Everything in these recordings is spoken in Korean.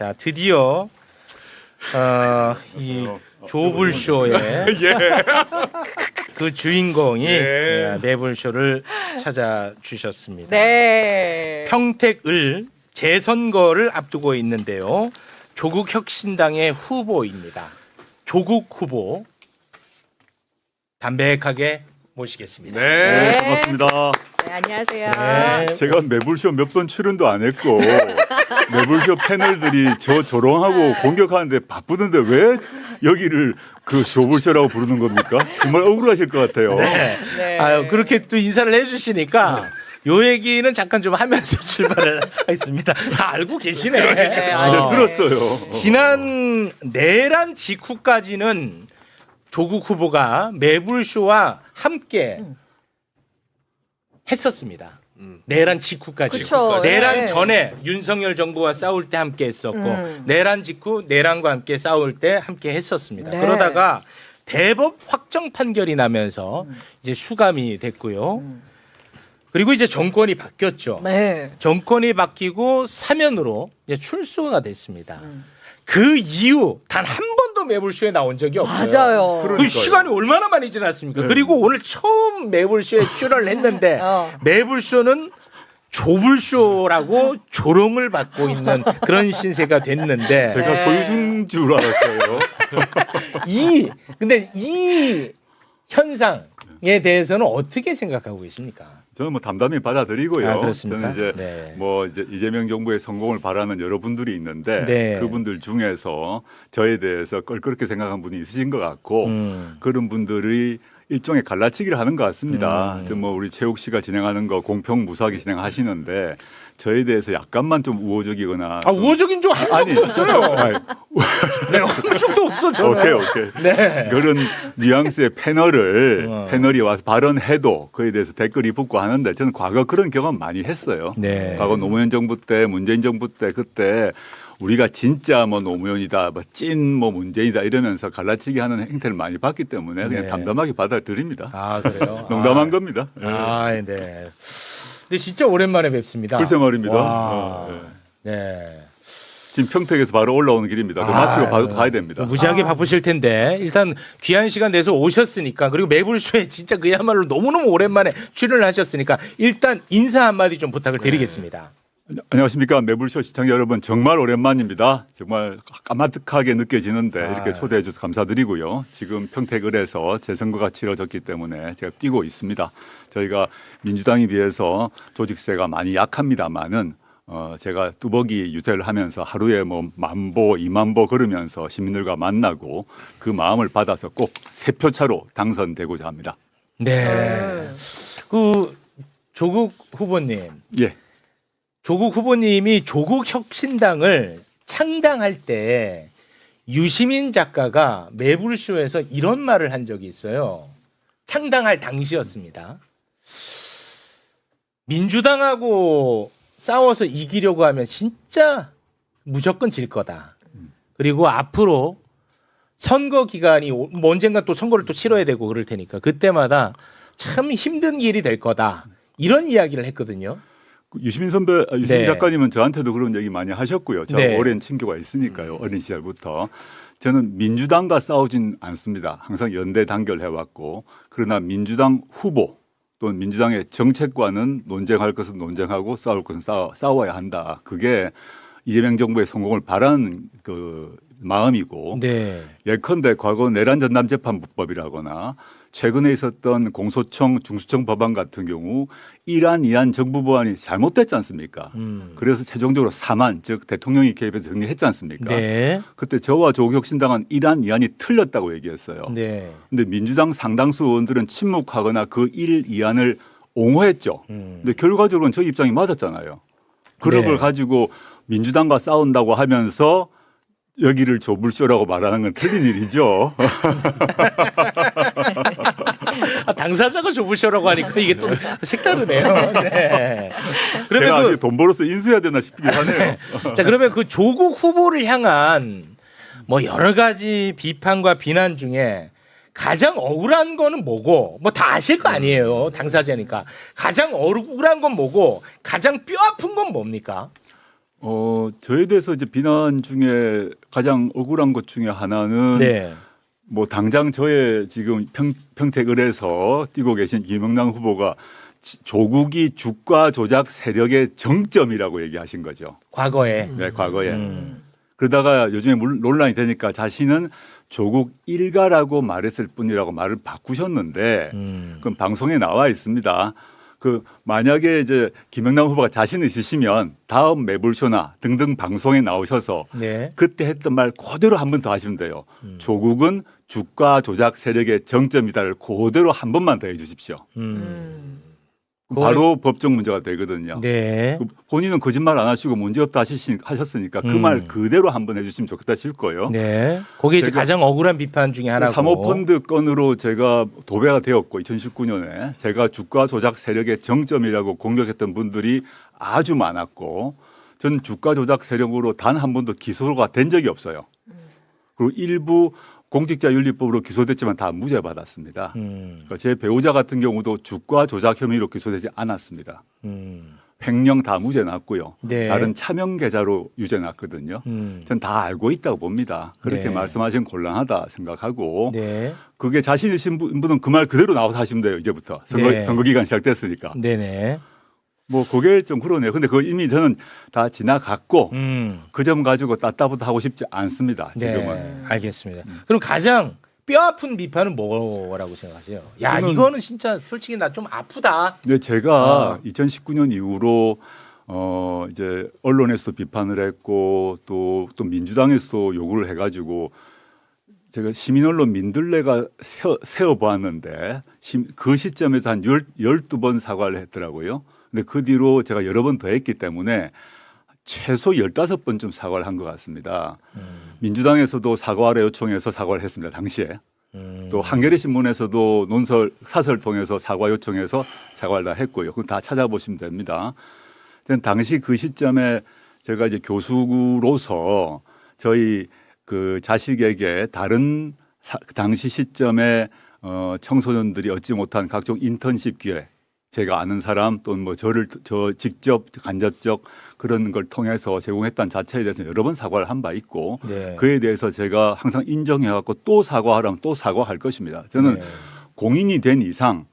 자, 드디어 이 조불쇼의 예. 그 주인공이 예. 매불쇼를 찾아주셨습니다. 네. 평택을 재선거를 앞두고 있는데요. 조국혁신당의 후보입니다. 조국 후보 담백하게 모시겠습니다. 네, 네. 반갑습니다. 네, 안녕하세요. 네. 제가 매불쇼 몇 번 출연도 안 했고 매불쇼 패널들이 저 조롱하고 공격하는데 바쁘던데 왜 여기를 그 조불쇼라고 부르는 겁니까? 정말 억울하실 것 같아요. 네. 네. 아유, 그렇게 또 인사를 해주시니까 요 얘기는 잠깐 좀 하면서 출발을 하겠습니다. 다 알고 계시네. 네, 진짜 아. 들었어요. 지난 내란 직후까지는 조국 후보가 매불쇼와 함께 했었습니다. 내란 직후까지. 그쵸, 내란 네. 전에 윤석열 정부와 싸울 때 함께 했었고 내란 직후 내란과 함께 싸울 때 함께 했었습니다. 네. 그러다가 대법 확정 판결이 나면서 이제 수감이 됐고요. 그리고 이제 정권이 바뀌었죠. 네. 정권이 바뀌고 사면으로 이제 출소가 됐습니다. 그 이후 단 한 번도 매불쇼에 나온 적이 없어요. 맞아요. 그 그러니까요. 시간이 얼마나 많이 지났습니까? 네. 그리고 오늘 처음 매불쇼에 출연을 했는데 어. 매불쇼는 조불쇼라고 조롱을 받고 있는 그런 신세가 됐는데 제가 네. 소유주인 줄 알았어요. 근데 이 현상에 대해서는 어떻게 생각하고 계십니까? 저는 뭐 담담히 받아들이고요. 아, 그렇습니까? 저는 이제 네. 뭐 이제 이재명 정부의 성공을 바라는 여러분들이 있는데 네. 그분들 중에서 저에 대해서 껄끄럽게 생각한 분이 있으신 것 같고 그런 분들이 일종의 갈라치기를 하는 것 같습니다. 뭐 우리 최욱 씨가 진행하는 거 공평 무사하게 진행하시는데 저에 대해서 약간만 좀 우호적이거나 아, 우호적인 좀 한 아니 적도 없어요. 아니, 네, 한 적도 없어 저는. 오케이. 네. 그런 뉘앙스의 패널이 와서 발언해도 그에 대해서 댓글이 붙고 하는데 저는 과거 그런 경험 많이 했어요. 네. 과거 노무현 정부 때, 문재인 정부 때 그때 우리가 진짜 뭐 노무현이다, 뭐 찐 뭐 문재인이다 이러면서 갈라치기 하는 행태를 많이 봤기 때문에 그냥 네. 담담하게 받아들입니다. 아, 그래요? 농담한 겁니다. 아, 네. 근데 진짜 오랜만에 뵙습니다. 글쎄 말입니다. 와. 네. 네. 지금 평택에서 바로 올라오는 길입니다. 그 마치고 바로 가야 됩니다. 무지하게 바쁘실 텐데 일단 귀한 시간 내서 오셨으니까 그리고 매불쇼에 진짜 그야말로 너무너무 오랜만에 출연을 하셨으니까 일단 인사 한마디 좀 부탁을 드리겠습니다. 안녕하십니까 매불쇼 시청자 여러분 정말 오랜만입니다. 정말 까마득하게 느껴지는데 이렇게 초대해 주셔서 감사드리고요. 지금 평택을에서 재선거가 치러졌기 때문에 제가 뛰고 있습니다. 저희가 민주당에 비해서 조직세가 많이 약합니다만은 제가 뚜벅이 유세를 하면서 하루에 뭐 10,000보, 20,000보 걸으면서 시민들과 만나고 그 마음을 받아서 꼭 3표 차로 당선되고자 합니다. 네. 그 조국 후보님. 예. 조국 후보님이 조국혁신당을 창당할 때 유시민 작가가 매불쇼에서 이런 말을 한 적이 있어요. 창당할 당시였습니다. 민주당하고 싸워서 이기려고 하면 진짜 무조건 질 거다. 그리고 앞으로 선거 기간이 언젠가 또 선거를 또 치러야 되고 그럴 테니까 그때마다 참 힘든 길이 될 거다. 이런 이야기를 했거든요. 유시민 네. 작가님은 저한테도 그런 얘기 많이 하셨고요. 저하고 네. 오랜 친교가 있으니까요. 어린 시절부터. 저는 민주당과 싸우진 않습니다. 항상 연대 단결해왔고 그러나 민주당 후보 또는 민주당의 정책과는 논쟁할 것은 논쟁하고 싸울 것은 싸워야 한다. 그게 이재명 정부의 성공을 바라는 그 마음이고 네. 예컨대 과거 내란 전담 재판법이라거나 최근에 있었던 공소청 중수청 법안 같은 경우 1안, 2안 정부 법안이 잘못됐지 않습니까? 그래서 최종적으로 3안 즉 대통령이 개입해서 정리했지 않습니까? 네. 그때 저와 조국혁신당은 1안, 2안이 틀렸다고 얘기했어요. 네. 근데 민주당 상당수 의원들은 침묵하거나 그 1, 2안을 옹호했죠. 근데 결과적으로는 저 입장이 맞았잖아요. 그런 네. 걸 가지고 민주당과 싸운다고 하면서 여기를 조불쇼라고 말하는 건 틀린 일이죠. 당사자가 조불쇼라고 하니까 이게 또 색다르네요. 네. 제가 그러면 아직 돈 벌어서 인수해야 되나 싶긴 하네요. 자, 그러면 그 조국 후보를 향한 뭐 여러 가지 비판과 비난 중에 가장 억울한 거는 뭐고 뭐 다 아실 거 아니에요. 당사자니까. 가장 억울한 건 뭐고 가장 뼈 아픈 건 뭡니까? 저에 대해서 이제 비난 중에 가장 억울한 것 중에 하나는 네. 뭐 당장 저의 지금 평택을에서 뛰고 계신 김영남 후보가 조국이 주가 조작 세력의 정점이라고 얘기하신 거죠. 과거에. 네, 과거에. 음. 그러다가 요즘에 논란이 되니까 자신은 조국 일가라고 말했을 뿐이라고 말을 바꾸셨는데 그건 방송에 나와 있습니다. 그 만약에 이제 김영남 후보가 자신 있으시면 다음 매불쇼나 등등 방송에 나오셔서 네. 그때 했던 말 그대로 한 번 더 하시면 돼요. 조국은 주가 조작 세력의 정점이다를 그대로 한 번만 더 해주십시오. 바로 법적 문제가 되거든요. 네. 본인은 거짓말 안 하시고 문제없다 하셨으니까 그 말 그대로 한번 해주시면 좋겠다 싶을 거예요. 네. 그게 이제 제가- 가장 억울한 비판 중에 하나고. 사모펀드 건으로 제가 도배가 되었고 2019년에 제가 주가 조작 세력의 정점이라고 공격했던 분들이 아주 많았고 전 주가 조작 세력으로 단 한 번도 기소가 된 적이 없어요. 그리고 일부 공직자윤리법으로 기소됐지만 다 무죄 받았습니다. 그러니까 제 배우자 같은 경우도 주가 조작 혐의로 기소되지 않았습니다. 횡령 다 무죄 났고요. 네. 다른 차명 계좌로 유죄 났거든요. 전 다 알고 있다고 봅니다. 그렇게 네. 말씀하시면 곤란하다 생각하고 네. 그게 자신 있으신 분은 그 말 그대로 나와서 하시면 돼요. 이제부터 네. 선거 기간 시작됐으니까. 네네. 뭐 그게 좀 그러네요. 근데 그거 이미 저는 다 지나갔고 그 점 가지고 따따부터 하고 싶지 않습니다. 지금은. 네. 알겠습니다. 그럼 가장 뼈 아픈 비판은 뭐라고 생각하세요? 야, 저는- 이거는 진짜 솔직히 나 좀 아프다. 네, 제가 2019년 이후로 이제 언론에서도 비판을 했고 또 민주당에서도 요구를 해가지고 제가 시민 언론 민들레가 세어 보았는데 그 시점에서 한 12번 사과를 했더라고요. 근데 그 뒤로 제가 여러 번 더 했기 때문에 최소 15번쯤 사과를 한 것 같습니다. 민주당에서도 사과를 요청해서 사과를 했습니다. 당시에. 또 한겨레 신문에서도 사설 통해서 사과 요청해서 사과를 다 했고요. 그건 다 찾아보시면 됩니다. 당시 그 시점에 제가 이제 교수로서 저희 그 자식에게 다른 당시 시점에 청소년들이 얻지 못한 각종 인턴십 기회, 제가 아는 사람 또는 뭐 저 직접 간접적 그런 걸 통해서 제공했다는 자체에 대해서 여러 번 사과를 한 바 있고 네. 그에 대해서 제가 항상 인정해갖고 또 사과하라면 또 사과할 것입니다. 저는 네. 공인이 된 이상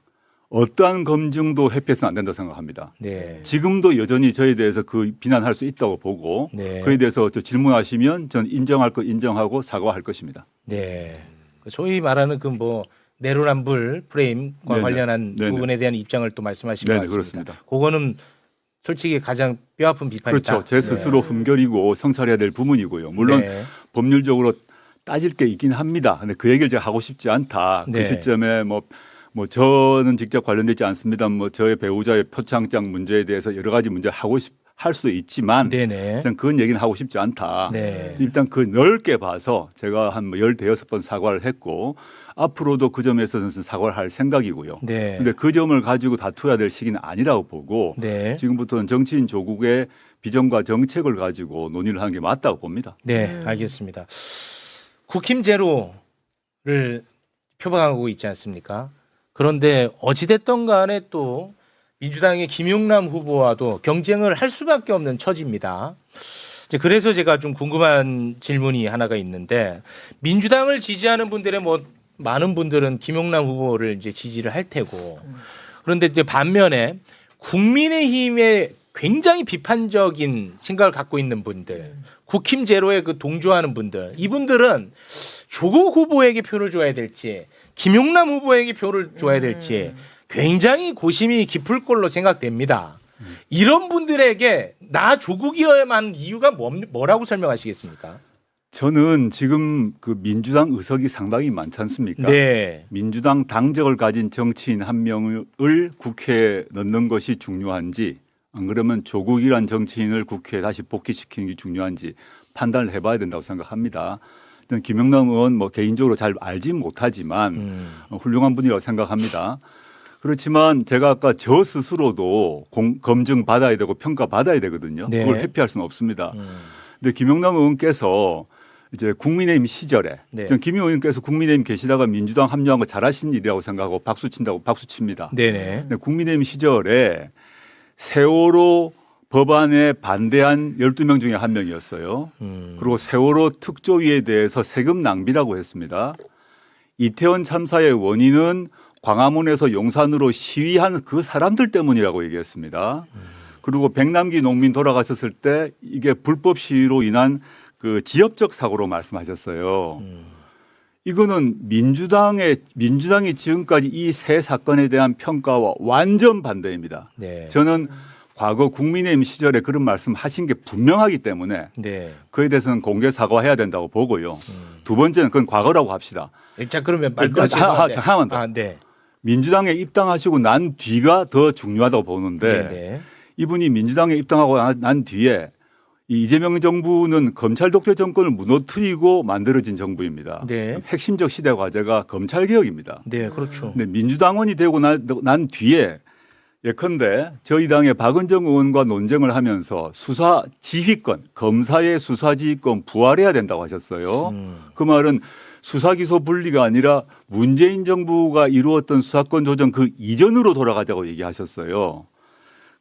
어떠한 검증도 회피해서는 안 된다고 생각합니다. 네. 지금도 여전히 저에 대해서 그 비난할 수 있다고 보고 네. 그에 대해서 질문하시면 저는 인정할 거 인정하고 사과할 것입니다. 네. 소위 말하는 그 뭐 내로남불 프레임과 네네. 관련한 네네. 부분에 대한 입장을 또 말씀하신 것 네네, 같습니다. 그렇습니다. 그거는 솔직히 가장 뼈아픈 비판이다. 그렇죠. 제 스스로 흠결이고 성찰해야 될 부분이고요. 물론 네. 법률적으로 따질 게 있긴 합니다. 근데 그 얘기를 제가 하고 싶지 않다. 네. 그 시점에 뭐 저는 직접 관련되지 않습니다. 뭐 저의 배우자의 표창장 문제에 대해서 여러 가지 문제를 할 수도 있지만 네네. 저는 그런 얘기는 하고 싶지 않다. 네. 일단 그 넓게 봐서 제가 한 16번 사과를 했고 앞으로도 그 점에 있어서는 사과를 할 생각이고요. 네. 근데 그 점을 가지고 다투어야 될 시기는 아니라고 보고 네. 지금부터는 정치인 조국의 비전과 정책을 가지고 논의를 하는 게 맞다고 봅니다. 네, 알겠습니다. 국힘 제로를 표방하고 있지 않습니까? 그런데 어찌됐든 간에 또 민주당의 김용남 후보와도 경쟁을 할 수밖에 없는 처지입니다. 이제 그래서 제가 좀 궁금한 질문이 하나가 있는데 민주당을 지지하는 분들의 뭐 많은 분들은 김용남 후보를 이제 지지를 할 테고 그런데 이제 반면에 국민의힘에 굉장히 비판적인 생각을 갖고 있는 분들, 국힘 제로에 그 동조하는 분들, 이분들은 조국 후보에게 표를 줘야 될지, 김용남 후보에게 표를 줘야 될지 굉장히 고심이 깊을 걸로 생각됩니다. 이런 분들에게 나 조국이어야만 하는 이유가 뭐라고 설명하시겠습니까? 저는 지금 그 민주당 의석이 상당히 많지 않습니까? 네. 민주당 당적을 가진 정치인 한 명을 국회에 넣는 것이 중요한지 안 그러면 조국이란 정치인을 국회에 다시 복귀시키는 게 중요한지 판단을 해봐야 된다고 생각합니다. 저는 김영남 의원 뭐 개인적으로 잘 알지 못하지만 훌륭한 분이라고 생각합니다. 그렇지만 제가 아까 저 스스로도 검증 받아야 되고 평가 받아야 되거든요. 네. 그걸 회피할 수는 없습니다. 근데 김영남 의원께서 이제 국민의힘 시절에 네. 저는 김 의원께서 국민의힘 계시다가 민주당 합류한 거 잘하신 일이라고 생각하고 박수 친다고 박수 칩니다. 네네. 근데 국민의힘 시절에 세월호 법안에 반대한 12명 중에 한 명이었어요. 그리고 세월호 특조위에 대해서 세금 낭비라고 했습니다. 이태원 참사의 원인은 광화문에서 용산으로 시위한 그 사람들 때문이라고 얘기했습니다. 그리고 백남기 농민 돌아가셨을 때 이게 불법 시위로 인한 그 지역적 사고로 말씀하셨어요. 이거는 민주당이 지금까지 이 세 사건에 대한 평가와 완전 반대입니다. 네. 저는 과거 국민의힘 시절에 그런 말씀하신 게 분명하기 때문에 네. 그에 대해서는 공개 사과해야 된다고 보고요. 두 번째는 그건 과거라고 합시다. 자 그러면 말 하나만 더. 아, 네. 민주당에 입당하시고 난 뒤가 더 중요하다고 보는데 네. 이분이 민주당에 입당하고 난 뒤에 이 이재명 정부는 검찰 독재 정권을 무너뜨리고 만들어진 정부입니다. 네. 핵심적 시대 과제가 검찰 개혁입니다. 네, 그렇죠. 근데 민주당원이 되고 난 뒤에 예컨대 저희 당의 박은정 의원과 논쟁을 하면서 수사 지휘권, 검사의 수사 지휘권 부활해야 된다고 하셨어요. 그 말은 수사 기소 분리가 아니라 문재인 정부가 이루었던 수사권 조정 그 이전으로 돌아가자고 얘기하셨어요.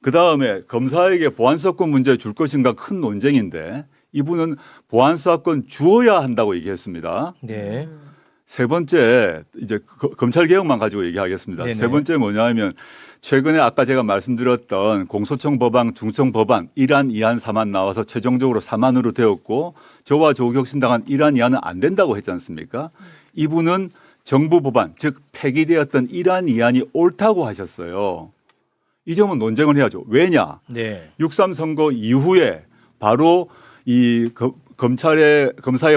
그다음에 검사에게 보안수사권 문제 줄 것인가 큰 논쟁인데 이분은 보안수사권 주어야 한다고 얘기했습니다. 네. 세 번째 이제 검찰 개혁만 가지고 얘기하겠습니다. 네네. 세 번째 뭐냐면 최근에 아까 제가 말씀드렸던 공소청 법안, 중청 법안 1안, 2안, 3안 나와서 최종적으로 3안으로 되었고 저와 조국혁신당은 1안, 2안은 안 된다고 했지 않습니까? 이분은 정부 법안 즉 폐기되었던 1안, 2안이 옳다고 하셨어요. 이 점은 논쟁을 해야죠. 왜냐? 네. 6.3 선거 이후에 바로 이 검사의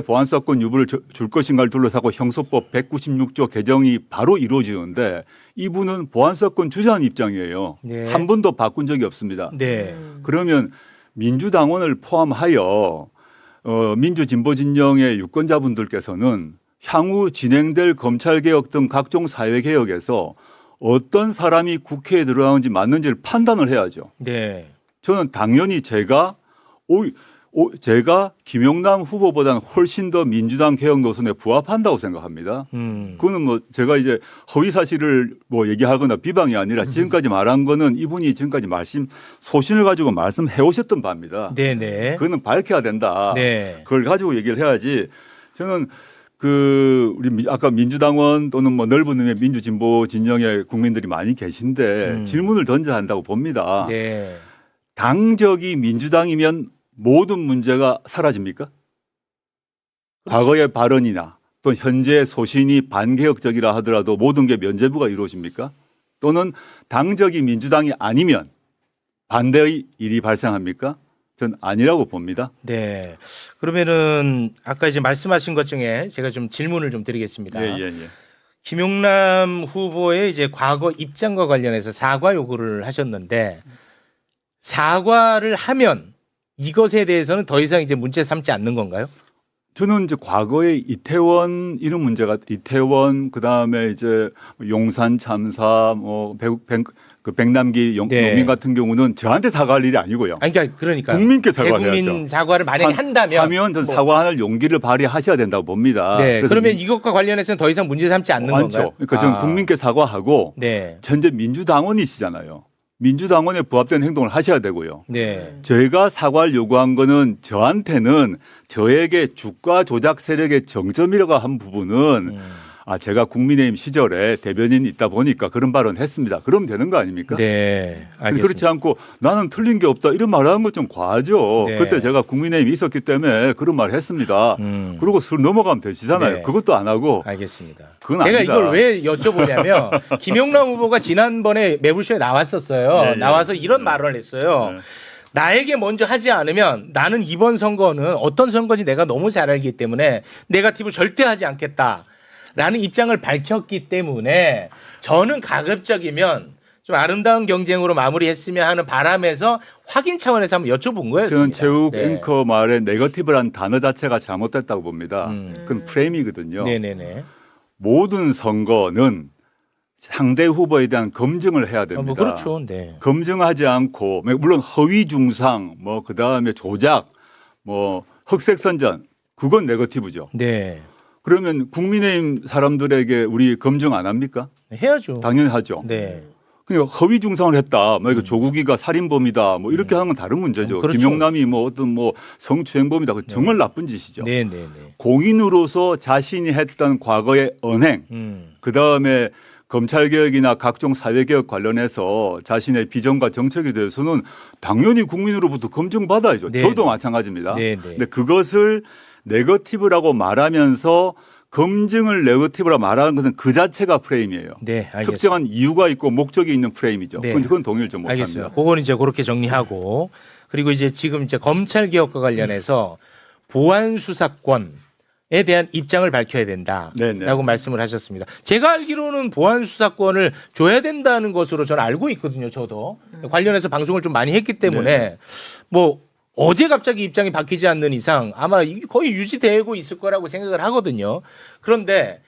보안수사권 유무를 줄 것인가를 둘러싸고 형소법 196조 개정이 바로 이루어지는데 이분은 보안수사권 주자는 입장이에요. 네. 한 번도 바꾼 적이 없습니다. 네. 그러면 민주당원을 포함하여 민주진보 진영의 유권자분들께서는 향후 진행될 검찰개혁 등 각종 사회개혁에서 어떤 사람이 국회에 들어가는지 맞는지를 판단을 해야죠. 네. 저는 당연히 제가 김용남 후보보다는 훨씬 더 민주당 개혁 노선에 부합한다고 생각합니다. 그거는 뭐 제가 이제 허위 사실을 뭐 얘기하거나 비방이 아니라 지금까지 말한 거는 이분이 지금까지 소신을 가지고 말씀해 오셨던 바입니다. 네네. 그거는 밝혀야 된다. 네. 그걸 가지고 얘기를 해야지. 저는 우리 아까 민주당원 또는 뭐 넓은 의미의 민주진보 진영의 국민들이 많이 계신데 질문을 던져야 한다고 봅니다. 네. 당적이 민주당이면 모든 문제가 사라집니까? 과거의 발언이나 또 현재 소신이 반개혁적이라 하더라도 모든 게 면죄부가 이루어집니까? 또는 당적이 민주당이 아니면 반대의 일이 발생합니까? 전 아니라고 봅니다. 네. 그러면은 아까 이제 말씀하신 것 중에 제가 좀 질문을 좀 드리겠습니다. 예. 김용남 후보의 이제 과거 입장과 관련해서 사과 요구를 하셨는데 사과를 하면 이것에 대해서는 더 이상 이제 문제 삼지 않는 건가요? 저는 이제 과거에 이태원 이런 문제가 그다음에 이제 용산 참사 백남기 네. 농민 같은 경우는 저한테 사과할 일이 아니고요. 아니 그러니까 국민께 사과를 대국민 해야죠. 사과를 만약에 한다면 전 사과할 용기를 발휘하셔야 된다고 봅니다. 네. 그러면 이것과 관련해서는 더 이상 문제 삼지 않는 많죠. 건가요? 그러니까 저는 국민께 사과하고 네. 현재 민주당원이시잖아요. 민주당원에 부합된 행동을 하셔야 되고요. 네. 저희가 사과를 요구한 거는 저한테는 저에게 주가 조작 세력의 정점이라고 한 부분은 제가 국민의힘 시절에 대변인이 있다 보니까 그런 발언 했습니다. 그러면 되는 거 아닙니까? 네. 알겠습니다. 그렇지 않고 나는 틀린 게 없다 이런 말하는 건 좀 과하죠. 네. 그때 제가 국민의힘이 있었기 때문에 그런 말을 했습니다. 그리고 술 넘어가면 되시잖아요. 네. 그것도 안 하고. 알겠습니다. 그건 제가 아니다. 이걸 왜 여쭤보냐면 김용남 후보가 지난번에 매불쇼에 나왔었어요. 네, 네. 나와서 이런 말을 했어요. 네. 나에게 먼저 하지 않으면 나는 이번 선거는 어떤 선거인지 내가 너무 잘 알기 때문에 네거티브 절대 하지 않겠다. 라는 입장을 밝혔기 때문에 저는 가급적이면 좀 아름다운 경쟁으로 마무리했으면 하는 바람에서 확인 차원에서 한번 여쭤본 거였습니다. 저는 최욱 네. 앵커 말에 네거티브라는 단어 자체가 잘못됐다고 봅니다. 그건 프레임이거든요. 네네네. 모든 선거는 상대 후보에 대한 검증을 해야 됩니다. 뭐 그렇죠. 네. 검증하지 않고 물론 허위 중상, 그다음에 조작, 흑색 선전 그건 네거티브죠. 네. 그러면 국민의힘 사람들에게 우리 검증 안 합니까? 해야죠. 당연히 하죠. 네. 그러니까 허위 중상을 했다. 뭐 이거 조국이가 살인범이다. 뭐 이렇게 하는 건 다른 문제죠. 그렇죠. 김용남이 뭐 어떤 뭐 성추행범이다. 그 정말 나쁜 짓이죠. 네네네. 공인으로서 자신이 했던 과거의 언행, 그 다음에 검찰개혁이나 각종 사회개혁 관련해서 자신의 비전과 정책에 대해서는 당연히 국민으로부터 검증받아야죠. 네. 저도 마찬가지입니다. 네, 네. 근데 그것을 네거티브라고 말하면서 검증을 네거티브라 말하는 것은 그 자체가 프레임이에요. 네, 알겠습니다. 특정한 이유가 있고 목적이 있는 프레임이죠. 네. 그건 동의를 좀 못합니다. 알겠습니다. 그거는 이제 그렇게 정리하고 그리고 이제 지금 이제 검찰 개혁과 관련해서 보안 수사권에 대한 입장을 밝혀야 된다라고 네네. 말씀을 하셨습니다. 제가 알기로는 보안 수사권을 줘야 된다는 것으로 저는 알고 있거든요. 저도 관련해서 방송을 좀 많이 했기 때문에 네. 뭐 어제 갑자기 입장이 바뀌지 않는 이상 아마 거의 유지되고 있을 거라고 생각을 하거든요. 그런데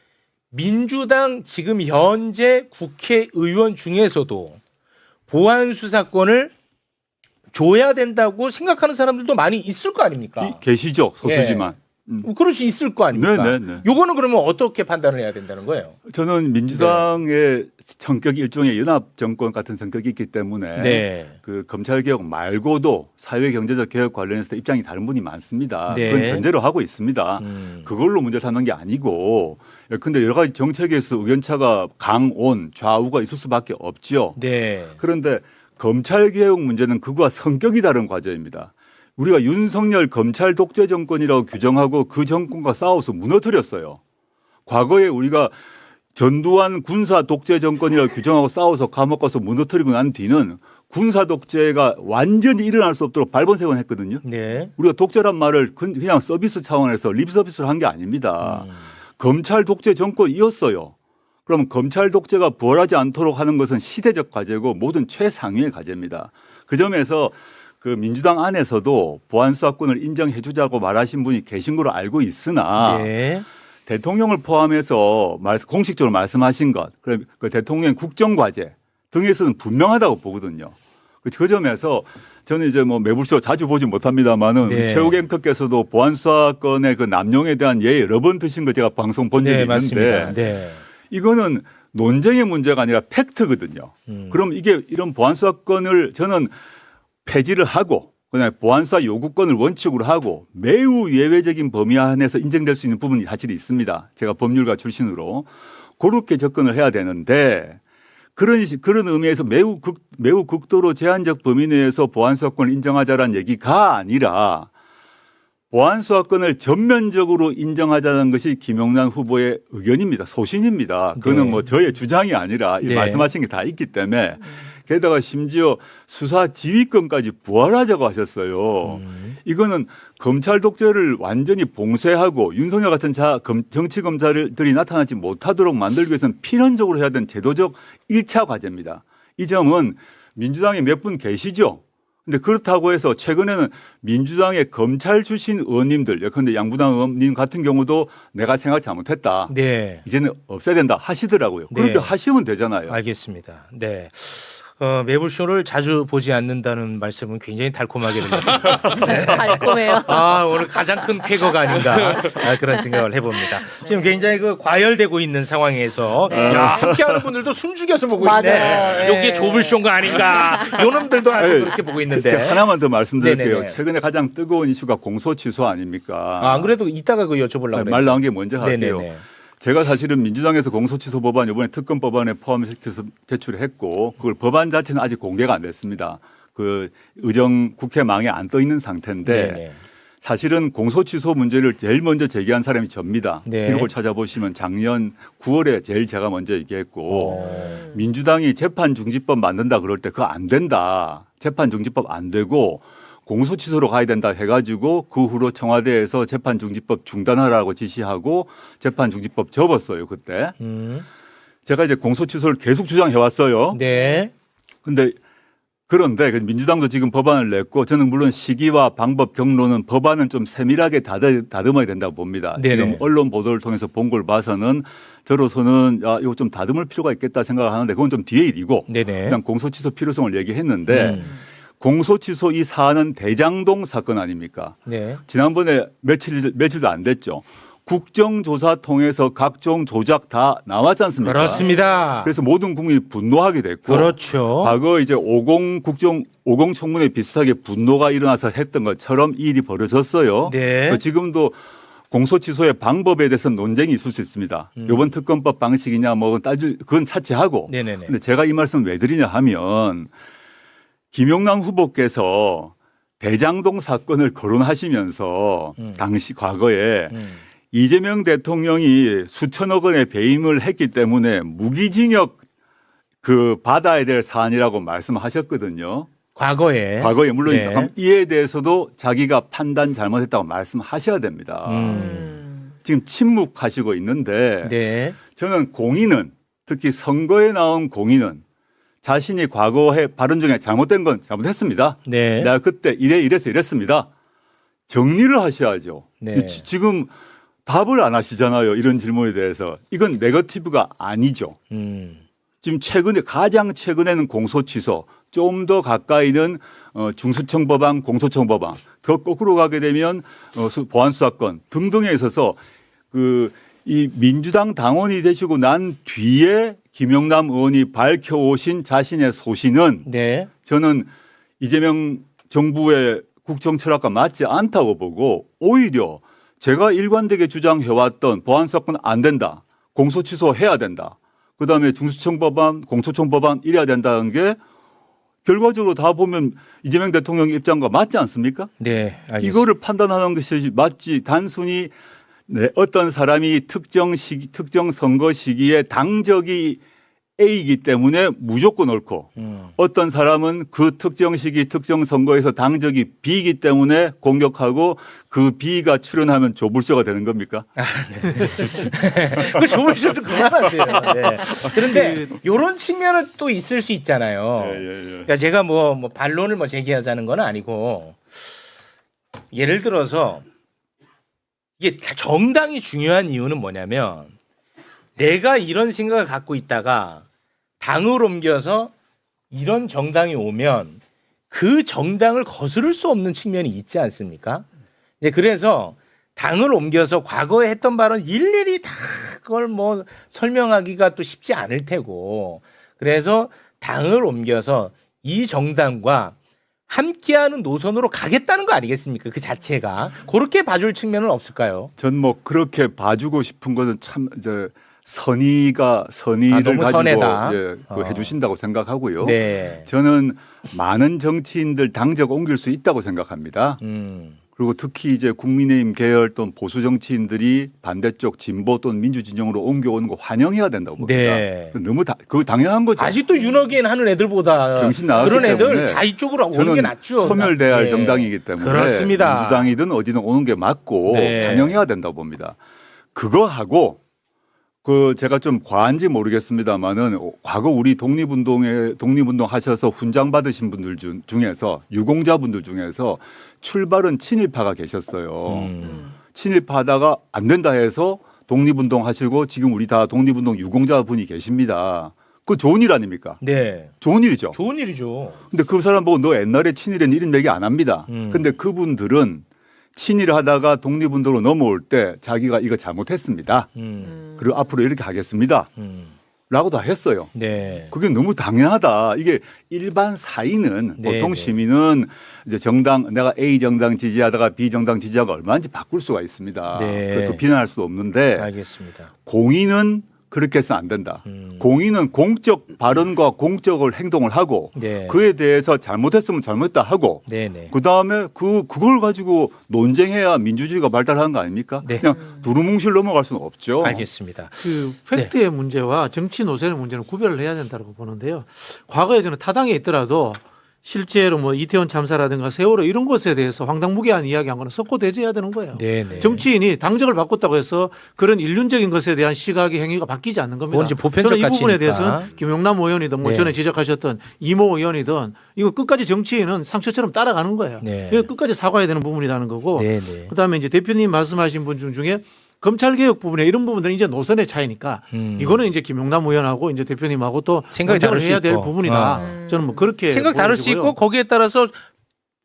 민주당 지금 현재 국회의원 중에서도 보안 수사권을 줘야 된다고 생각하는 사람들도 많이 있을 거 아닙니까? 계시죠. 소수지만. 그럴 수 있을 거 아닙니까? 네네네. 요거는 그러면 어떻게 판단을 해야 된다는 거예요? 저는 민주당의 성격이 일종의 연합 정권 같은 성격이 있기 때문에 네. 그 검찰 개혁 말고도 사회 경제적 개혁 관련해서 입장이 다른 분이 많습니다. 네. 그건 전제로 하고 있습니다. 그걸로 문제 삼는 게 아니고, 근데 여러 가지 정책에서 의견차가 강온 좌우가 있을 수밖에 없지요. 네. 그런데 검찰 개혁 문제는 그거와 성격이 다른 과제입니다. 우리가 윤석열 검찰 독재 정권이라고 규정하고 그 정권과 싸워서 무너뜨렸어요. 과거에 우리가 전두환 군사 독재 정권이라고 규정하고 싸워서 감옥 가서 무너뜨리고 난 뒤는 군사 독재가 완전히 일어날 수 없도록 발본색원 했거든요. 네. 우리가 독재란 말을 그냥 서비스 차원에서 립 서비스를 한 게 아닙니다. 검찰 독재 정권이었어요. 그럼 검찰 독재가 부활하지 않도록 하는 것은 시대적 과제고 모든 최상위의 과제입니다. 그 점에서 그 민주당 안에서도 보안 수사권을 인정해 주자고 말하신 분이 계신 걸로 알고 있으나 네. 대통령을 포함해서 공식적으로 말씀하신 것, 그 대통령 국정과제 등에서는 분명하다고 보거든요. 그 점에서 저는 이제 뭐 매불쇼 자주 보지 못합니다만은 네. 최욱 앵커께서도 보안 수사권의 그 남용에 대한 예 여러 번 드신 거 제가 방송 본 적이 네, 있는데 맞습니다. 네. 이거는 논쟁의 문제가 아니라 팩트거든요. 그럼 이게 이런 보안 수사권을 저는 폐지를 하고 그냥 보안수사 요구권을 원칙으로 하고 매우 예외적인 범위 안에서 인정될 수 있는 부분이 사실 있습니다. 제가 법률가 출신으로 그렇게 접근을 해야 되는데 그런 의미에서 매우 극도로 제한적 범위 내에서 보안수사권을 인정하자라는 얘기가 아니라 보안수사권을 전면적으로 인정하자는 것이 김용남 후보의 의견입니다. 소신입니다. 그거는 네. 뭐 저의 주장이 아니라 네. 말씀하신 게 다 있기 때문에 게다가 심지어 수사 지휘권까지 부활하자고 하셨어요. 이거는 검찰 독재를 완전히 봉쇄하고 윤석열 같은 정치 검사들이 나타나지 못하도록 만들기 위해서는 필연적으로 해야 되는 제도적 1차 과제입니다. 이 점은 민주당에 몇 분 계시죠? 근데 그렇다고 해서 최근에는 민주당의 검찰 출신 의원님들, 예컨대 양부당 의원님 같은 경우도 내가 생각 잘못했다. 네. 이제는 없애야 된다 하시더라고요. 그렇게 네. 하시면 되잖아요. 알겠습니다. 네. 매불쇼를 자주 보지 않는다는 말씀은 굉장히 달콤하게 들렸습니다. 달콤해요. 아, 오늘 가장 큰 쾌거가 아닌가 그런 생각을 해봅니다. 지금 굉장히 그 과열되고 있는 상황에서 야, 함께하는 분들도 숨죽여서 보고 있네. 맞아요. 이게 예. 좁을쇼가 아닌가. 요놈들도 아주 네. 그렇게 보고 있는데. 제가 하나만 더 말씀드릴게요. 네네네. 최근에 가장 뜨거운 이슈가 공소 취소 아닙니까? 안 그래도 이따가 그 여쭤보려고 말 나온 게 먼저 할게요. 네네네. 제가 사실은 민주당에서 공소취소 법안 이번에 특검 법안에 포함시켜서 제출했고 그걸 법안 자체는 아직 공개가 안 됐습니다. 그 의정 국회망에 안 떠 있는 상태인데 네네. 사실은 공소취소 문제를 제일 먼저 제기한 사람이 접니다. 네. 기록을 찾아보시면 작년 9월에 제일 제가 먼저 얘기했고 어. 민주당이 재판중지법 만든다 그럴 때 그거 안 된다. 재판중지법 안 되고 공소취소로 가야 된다 해가지고 그 후로 청와대에서 재판중지법 중단하라고 지시하고 재판중지법 접었어요 그때. 제가 이제 공소취소를 계속 주장해왔어요. 네. 그런데 민주당도 지금 법안을 냈고 저는 물론 시기와 방법 경로는 법안은 좀 세밀하게 다듬어야 된다고 봅니다. 네네. 지금 언론 보도를 통해서 본 걸 봐서는 저로서는 이거 좀 다듬을 필요가 있겠다 생각을 하는데 그건 좀 뒤의 일이고 네네. 그냥 공소취소 필요성을 얘기했는데 공소취소 이 사안은 대장동 사건 아닙니까? 네. 지난번에 며칠도 안 됐죠. 국정조사 통해서 각종 조작 다 나왔지 않습니까? 그렇습니다. 그래서 모든 국민이 분노하게 됐고 그렇죠. 과거 이제 50 청문회 비슷하게 분노가 일어나서 했던 것처럼 이 일이 벌어졌어요. 네. 지금도 공소 취소의 방법에 대해서 논쟁이 있을 수 있습니다. 이번 특검법 방식이냐 뭐 그건 차치하고. 네네네. 근데 제가 이 말씀 왜 드리냐 하면 김용남 후보께서 대장동 사건을 거론하시면서 당시 과거에 이재명 대통령이 수천억 원의 배임을 했기 때문에 무기징역 받아야 될 사안이라고 말씀하셨거든요. 과거에 물론 네. 이에 대해서도 자기가 판단 잘못했다고 말씀하셔야 됩니다. 지금 침묵하시고 있는데 네. 저는 공인은 특히 선거에 나온 공인은 자신이 과거에 발언 중에 잘못된 건 잘못했습니다. 네. 내가 그때 이래서 이랬습니다. 정리를 하셔야죠. 네. 지금 답을 안 하시잖아요. 이런 질문에 대해서. 이건 네거티브가 아니죠. 지금 가장 최근에는 공소 취소, 좀 더 가까이는 중수청 법안, 공소청 법안, 더 거꾸로 가게 되면 보안수사권 등등에 있어서 이 민주당 당원이 되시고 난 뒤에 김영남 의원이 밝혀오신 자신의 소신은 네. 저는 이재명 정부의 국정 철학과 맞지 않다고 보고 오히려 제가 일관되게 주장해왔던 보안수사권 안 된다. 공소 취소해야 된다. 그다음에 중수청 법안, 공소청 법안 이래야 된다는 게 결과적으로 다 보면 이재명 대통령 입장과 맞지 않습니까? 네. 알겠습니다. 이거를 판단하는 것이 맞지 단순히 어떤 사람이 특정 선거 시기에 당적이 A이기 때문에 무조건 옳고 어떤 사람은 그 특정 시기 특정 선거에서 당적이 B이기 때문에 공격하고 그 B가 출연하면 조불쇼가 되는 겁니까? 그 조물쇼 좀 그만하세요. 네. 그런데 이런 측면은 또 있을 수 있잖아요. 그러니까 제가 뭐 반론을 제기하자는 건 아니고 예를 들어서 이게 정당이 중요한 이유는 뭐냐면 내가 이런 생각을 갖고 있다가 당을 옮겨서 이런 정당이 오면 그 정당을 거스를 수 없는 측면이 있지 않습니까? 그래서 당을 옮겨서 과거에 했던 발언 일일이 다 그걸 설명하기가 또 쉽지 않을 테고 그래서 당을 옮겨서 이 정당과 함께하는 노선으로 가겠다는 거 아니겠습니까? 그 자체가 그렇게 봐줄 측면은 없을까요? 전 그렇게 봐주고 싶은 것은 참 선의를 너무 가지고 선해다. 해주신다고 생각하고요. 네. 저는 많은 정치인들 당적 옮길 수 있다고 생각합니다. 그리고 특히 이제 국민의힘 계열 또는 보수 정치인들이 반대쪽 진보 또는 민주 진영으로 옮겨오는 거 환영해야 된다고 봅니다. 네. 너무 그거 당연한 거죠. 아직도 윤어겐 하는 애들보다 정신 나갔기 그런 애들 때문에 다 이쪽으로 오는 게 저는 낫죠. 소멸돼야 할 네. 정당이기 때문에 그렇습니다. 민주당이든 어디든 오는 게 맞고 네. 환영해야 된다고 봅니다. 그거 하고 제가 좀 과한지 모르겠습니다만은 과거 우리 독립운동 하셔서 훈장 받으신 분들 중에서 유공자분들 중에서 출발은 친일파가 계셨어요. 친일파다가 안 된다 해서 독립운동 하시고 지금 우리 다 독립운동 유공자분이 계십니다. 그거 좋은 일 아닙니까? 네. 좋은 일이죠. 좋은 일이죠. 근데 그 사람 보고 너 옛날에 친일은 이런 얘기 안 합니다. 근데 그분들은 친일을 하다가 독립운동으로 넘어올 때 자기가 이거 잘못했습니다. 그리고 앞으로 이렇게 하겠습니다. 라고 다 했어요. 네. 그게 너무 당연하다. 이게 일반 사인은 네, 보통 네. 시민은 이제 내가 A 정당 지지하다가 B 정당 지지하고 얼마든지 바꿀 수가 있습니다. 네. 그래서 비난할 수도 없는데 알겠습니다. 공인은 그렇게 해서는 안 된다. 공인은 공적 발언과 공적 행동을 하고 네. 그에 대해서 잘못했으면 잘못했다 하고 네네. 그다음에 그걸 가지고 논쟁해야 민주주의가 발달하는 거 아닙니까? 네. 그냥 두루뭉실 넘어갈 수는 없죠. 알겠습니다. 그 팩트의 문제와 정치 노선의 문제는 구별을 해야 된다고 보는데요. 과거에 저는 타당에 있더라도 실제로 이태원 참사라든가 세월호 이런 것에 대해서 황당무계한 이야기한 거는 석고대죄해야 되는 거예요. 네네. 정치인이 당적을 바꿨다고 해서 그런 일륜적인 것에 대한 시각의 행위가 바뀌지 않는 겁니다. 그건 이제 보편적 저는 이 부분에 가치니까. 대해서는 김용남 의원이든 네. 전에 지적하셨던 이모 의원이든 이거 끝까지 정치인은 상처처럼 따라가는 거예요. 네. 이거 끝까지 사과해야 되는 부분이라는 거고 네네. 그다음에 이제 대표님 말씀하신 분 중에 검찰 개혁 부분에 이런 부분들은 이제 노선의 차이니까 이거는 이제 김용남 의원하고 이제 대표님하고 또 생각이 다를 수 해야 될 있고. 부분이다. 저는 그렇게 생각 다를 수 보여지고요. 있고 거기에 따라서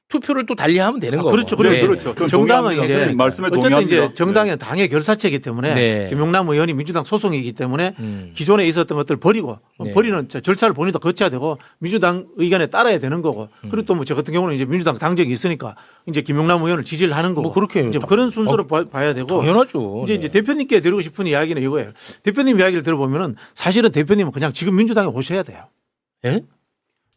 투표를 또 달리하면 되는 거고. 그렇죠. 네, 그리고 그렇죠. 저는 정당은 동의합니다. 이제 말씀에 어쨌든 동의합니다. 이제 정당의 당의 결사체이기 때문에 네. 김용남 의원이 민주당 소속이기 때문에 음. 기존에 있었던 것들을 버리고 네. 버리는 절차를 본인도 거쳐야 되고 민주당 의견에 따라야 되는 거고 그리고 또 뭐 저 같은 경우는 이제 민주당 당적이 있으니까 이제 김용남 의원을 지지를 하는 거고 뭐 그렇게 이제 그런 순서로 봐야 되고 당연하죠. 이제 대표님께 드리고 싶은 이야기는 이거예요. 대표님 이야기를 들어보면은 사실은 대표님은 그냥 지금 민주당에 오셔야 돼요. 예?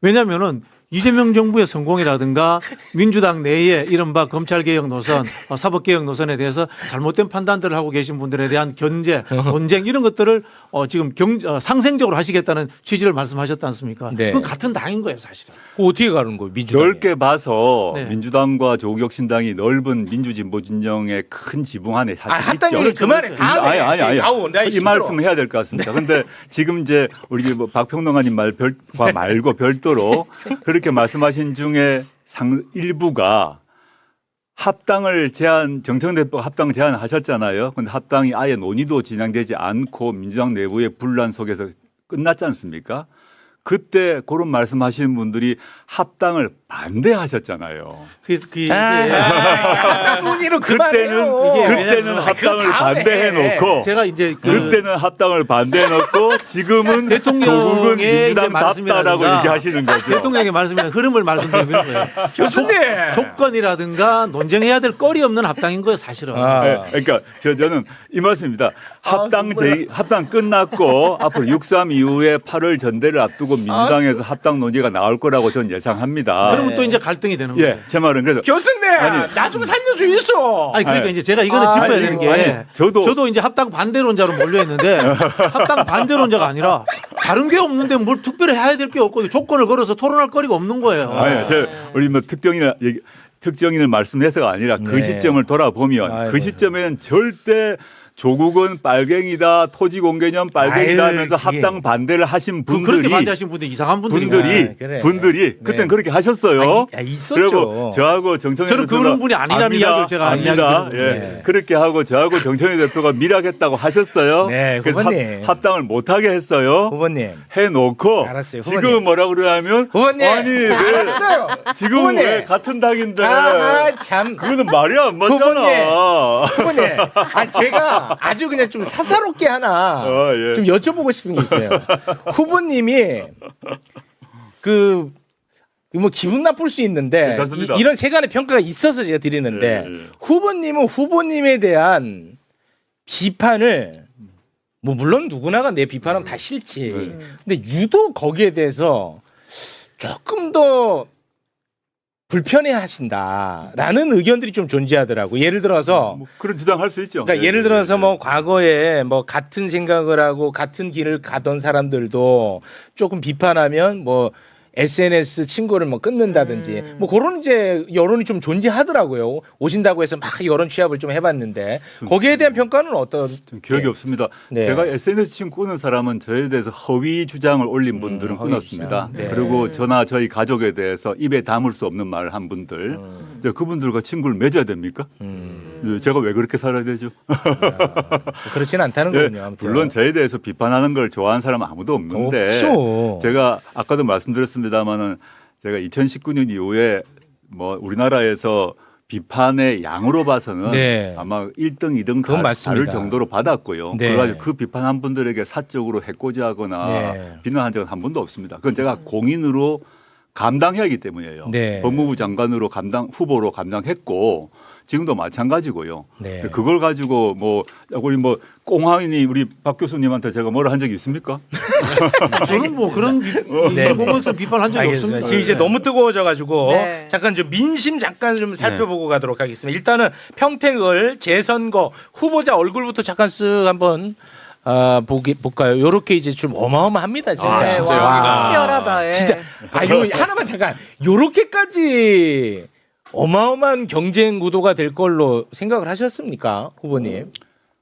왜냐하면은 이재명 정부의 성공이라든가 민주당 내에 이른바 검찰개혁 노선, 사법개혁 노선에 대해서 잘못된 판단들을 하고 계신 분들에 대한 견제, 논쟁 이런 것들을 지금 상생적으로 하시겠다는 취지를 말씀하셨지 않습니까? 네. 그건 같은 당인 거예요, 사실은. 그거 어떻게 가는 거예요, 민주당? 넓게 봐서 네. 민주당과 조국혁신당이 넓은 민주진보 진영의 큰 지붕 안에 사실 합당 얘기 있죠. 그만해. 그렇죠. 다음에. 아니. 아우, 나 이 말씀 해야 될 것 같습니다. 근데 지금 이제 우리 뭐 박평론가님 말과 말고 별도로 그렇게 말씀하신 중에 일부가 합당을 정청래법 합당 제안하셨잖아요. 근데 합당이 아예 논의도 진행되지 않고 민주당 내부의 분란 속에서 끝났지 않습니까? 그때 그런 말씀하시는 분들이 합당을 반대하셨잖아요. 그래서 합당 논의로 그만해요. 그때는 합당을 반대해놓고 제가 이제 그때는 합당을 반대해놓고 지금은 대통령의 조국은 이제 민주당답다라고 말씀이라든가 얘기하시는 거죠. 대통령의 말씀이나 흐름을 말씀드리는 거예요. 교수님. 조건이라든가 논쟁해야 될 거리 없는 합당인 거예요, 사실은. 네, 그러니까 저는 이 말씀입니다. 합당 끝났고 앞으로 6.3 이후에 8월 전대를 앞두고 민주당에서 합당 논의가 나올 거라고 저는 예상합니다. 그러면 또 이제 갈등이 되는 거예요. 예, 제 말은 그래서 교수님, 나 좀 살려줘 있어. 아니 그러니까 아니, 이제 제가 이거는 짚어야 아니, 되는 게 아니, 저도 이제 합당 반대론자로 몰려 있는데 합당 반대론자가 아니라 다른 게 없는데 뭘 특별히 해야 될 게 없고 조건을 걸어서 토론할 거리가 없는 거예요. 아니, 우리 뭐 특정인을 말씀해서가 아니라 그 네. 시점을 돌아보면 아이고. 그 시점에는 절대 조국은 빨갱이다, 토지공개념 빨갱이다 아유, 하면서 그게. 합당 반대를 하신 그렇게 분들이 반대하신 분들 이상한 분들이 그래. 그땐 네. 그렇게 하셨어요. 있었죠. 그리고 저하고 정청래 저는 그런 분이 아니라는 이야기를 제가 아니다. 이야기 예. 네. 그렇게 하고 저하고 정청래 대표가 밀하겠다고 하셨어요. 네, 그래서 후보님. 합당을 못하게 했어요. 후보님. 해놓고 알았어요, 지금 후보님. 뭐라 그러냐면 후보님. 아니 왜 알았어요. 지금 후보님. 왜 같은 당인데 참. 그거는 말이 안 맞잖아. 후보님. 제가 아주 그냥 좀 사사롭게 하나 예. 좀 여쭤보고 싶은 게 있어요. 후보님이 뭐 기분 나쁠 수 있는데 괜찮습니다. 이런 세간의 평가가 있어서 제가 드리는데 예. 후보님은 후보님에 대한 비판을 뭐 물론 누구나가 내 비판하면 다 싫지. 근데 유독 거기에 대해서 조금 더 불편해 하신다라는 의견들이 좀 존재하더라고. 예를 들어서 뭐 그런 주장할 수 있죠. 그러니까 예를 들어서 뭐 과거에 뭐 같은 생각을 하고 같은 길을 가던 사람들도 조금 비판하면 뭐 SNS 친구를 뭐 끊는다든지 뭐 그런 이제 여론이 좀 존재하더라고요. 오신다고 해서 막 여론 취합을 좀 해봤는데 거기에 대한 평가는 어떤? 좀 기억이 네. 없습니다. 네. 제가 SNS 친구 끊은 사람은 저에 대해서 허위 주장을 올린 분들은 허위 끊었습니다. 주장. 네. 그리고 저나 저희 가족에 대해서 입에 담을 수 없는 말을 한 분들 이제 그분들과 친구를 맺어야 됩니까? 제가 왜 그렇게 살아야 되죠? 그렇지는 않다는 예, 거군요. 아무튼. 물론 저에 대해서 비판하는 걸 좋아하는 사람은 아무도 없는데 없죠. 제가 아까도 말씀드렸습니다마는 제가 2019년 이후에 뭐 우리나라에서 비판의 양으로 봐서는 네. 아마 1등, 2등 그건 다를 맞습니다. 정도로 받았고요. 네. 그래가지고 그 비판한 분들에게 사적으로 해코지하거나 네. 비난한 적은 한 번도 없습니다. 그건 제가 공인으로 감당해야 하기 때문이에요. 네. 법무부 장관으로 후보로 감당했고 지금도 마찬가지고요. 네. 근데 그걸 가지고 뭐 우리 뭐 꽁황이니 우리 박 교수님한테 제가 뭐라 한 적이 있습니까? 저는 뭐 그런 네. 공공성 비판한 적이 알겠습니다. 없습니다. 지금 이제 너무 뜨거워져가지고 네. 잠깐 좀 민심 잠깐 좀 살펴보고 가도록 하겠습니다. 일단은 평택을 재선거 후보자 얼굴부터 잠깐 쓱 한번 볼까요? 요렇게 이제 좀 어마어마합니다, 진짜. 네, 진짜 와, 여기가. 치열하다. 예. 진짜 요 하나만 잠깐 요렇게까지 어마어마한 경쟁 구도가 될 걸로 생각을 하셨습니까, 후보님?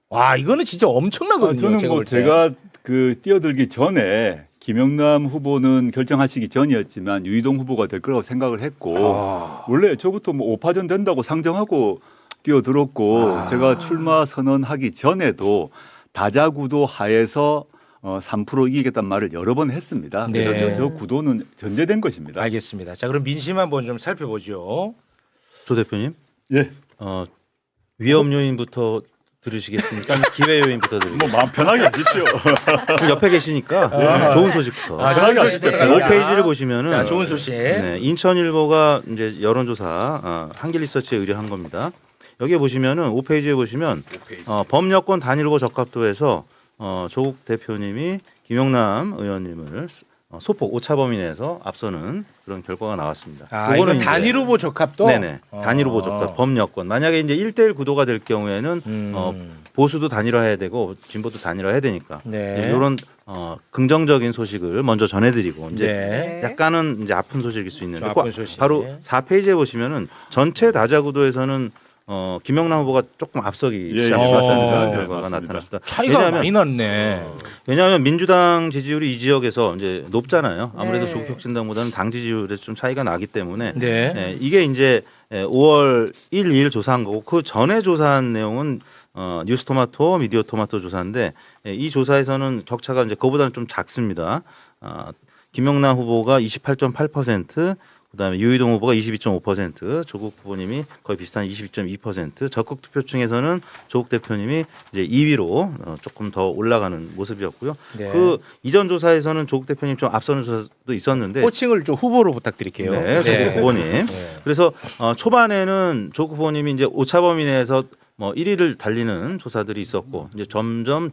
와, 이거는 진짜 엄청나거든요. 저는 제가 뭐 볼 때. 제가 그 뛰어들기 전에 김영남 후보는 결정하시기 전이었지만 유이동 후보가 될 거라고 생각을 했고 원래 저부터 뭐 5파전 된다고 상정하고 뛰어들었고 제가 출마 선언하기 전에도 다자구도 하에서 3% 이기겠다는 말을 여러 번 했습니다. 그래서 네. 저 구도는 전제된 것입니다. 알겠습니다. 자, 그럼 민심 한번 좀 살펴보죠. 조 대표님, 예, 위험 요인부터 들으시겠습니까? 아니면 기회 요인부터 들으시겠습니까? 뭐 마음 편하게 하십시오. 그럼 옆에 계시니까 좋은 소식부터. 좋은 소식 네. 들어갑니다. 5페이지를 보시면은 자, 좋은 소식. 네, 인천일보가 이제 여론조사 한길리서치에 의뢰한 겁니다. 여기에 보시면은 5페이지에 보시면 범여권 단일 후보 적합도에서 조국 대표님이 김영남 의원님을 소폭 오차범위 내에서 앞서는 그런 결과가 나왔습니다. 아, 그거는 이건 이제- 단일 후보 적합도? 네네. 단일 후보 적합 범여권. 만약에 이제 1대1 구도가 될 경우에는 보수도 단일화해야 되고 진보도 단일화해야 되니까 네. 이런 긍정적인 소식을 먼저 전해드리고 이제 네. 약간은 이제 아픈 소식일 수 있는데 좀 아픈 소식. 바로 4페이지에 보시면은 전체 다자 구도에서는 김영남 후보가 조금 앞서기 예, 시작했다는 맞습니다. 네, 결과가 맞습니다. 나타났습니다. 차이가 많이 났네. 왜냐하면 민주당 지지율이 이 지역에서 이제 높잖아요. 아무래도 네. 조국혁신당보다는 당 지지율에서 좀 차이가 나기 때문에 네. 이게 이제 5월 1, 2일 조사한 거고 그 전에 조사한 내용은 뉴스토마토, 미디어토마토 조사인데 이 조사에서는 격차가 이제 그보다는 좀 작습니다. 김영남 후보가 28.8%, 그다음에 유희동 후보가 22.5%, 조국 후보님이 거의 비슷한 22.2%, 적극 투표층에서는 조국 대표님이 이제 2위로 조금 더 올라가는 모습이었고요. 네. 그 이전 조사에서는 조국 대표님 좀 앞서는 조사도 있었는데 호칭을 좀 후보로 부탁드릴게요. 네, 조국 후보님. 네. 그래서 초반에는 조국 후보님이 이제 오차범위 내에서 뭐 1위를 달리는 조사들이 있었고 이제 점점